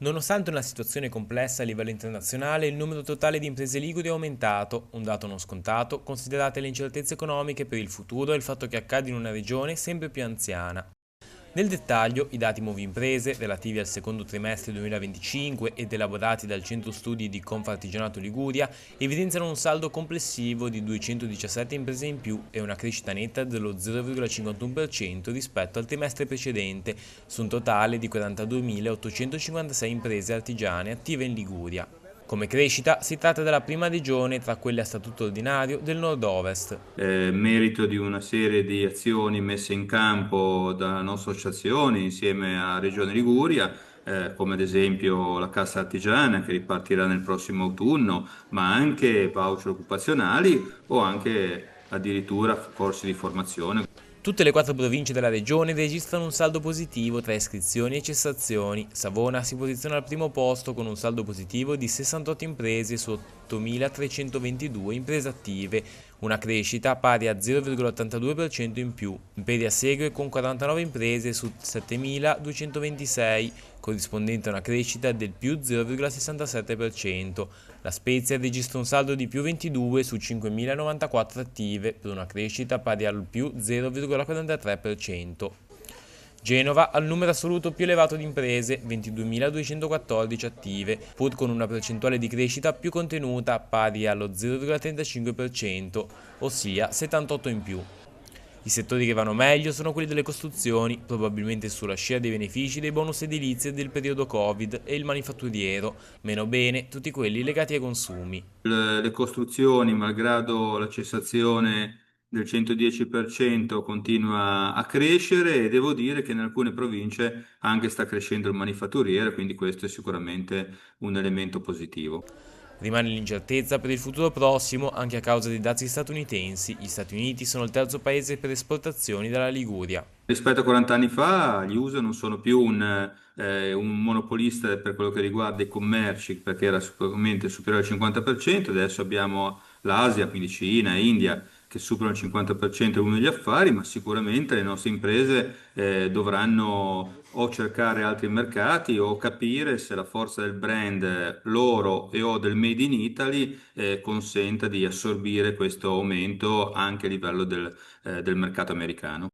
Nonostante una situazione complessa a livello internazionale, il numero totale di imprese liguri è aumentato, un dato non scontato, considerate le incertezze economiche per il futuro e il fatto che accade in una regione sempre più anziana. Nel dettaglio, i dati Movimprese relativi al secondo trimestre 2025 ed elaborati dal Centro Studi di Confartigianato Liguria evidenziano un saldo complessivo di 217 imprese in più e una crescita netta dello 0,51% rispetto al trimestre precedente, su un totale di 42.856 imprese artigiane attive in Liguria. Come crescita si tratta della prima regione tra quelle a statuto ordinario del nord-ovest. Merito di una serie di azioni messe in campo da nostre associazioni insieme a Regione Liguria, come ad esempio la Cassa Artigiana che ripartirà nel prossimo autunno, ma anche voucher occupazionali o anche addirittura corsi di formazione. Tutte le quattro province della regione registrano un saldo positivo tra iscrizioni e cessazioni. Savona si posiziona al primo posto con un saldo positivo di 68 imprese su 8.322 imprese attive, una crescita pari a 0,82% in più. Imperia segue con 49 imprese su 7.226, corrispondente a una crescita del più 0,67%. La Spezia registra un saldo di più 22 su 5.094 attive, per una crescita pari al più 0,43%. Genova ha il numero assoluto più elevato di imprese, 22.214 attive, pur con una percentuale di crescita più contenuta pari allo 0,35%, ossia 78 in più. I settori che vanno meglio sono quelli delle costruzioni, probabilmente sulla scia dei benefici dei bonus edilizi del periodo Covid, e il manifatturiero, meno bene tutti quelli legati ai consumi. Le costruzioni, malgrado la cessazione del 110%, continua a crescere e devo dire che in alcune province anche sta crescendo il manifatturiero, quindi questo è sicuramente un elemento positivo. Rimane l'incertezza per il futuro prossimo anche a causa dei dazi statunitensi. Gli Stati Uniti sono il terzo paese per esportazioni dalla Liguria. Rispetto a 40 anni fa, gli USA non sono più un monopolista per quello che riguarda i commerci, perché era sicuramente superiore al 50%, adesso abbiamo l'Asia, quindi Cina, India, che superano il 50% uno degli affari, ma sicuramente le nostre imprese dovranno o cercare altri mercati o capire se la forza del brand loro e o del Made in Italy consenta di assorbire questo aumento anche a livello del mercato americano.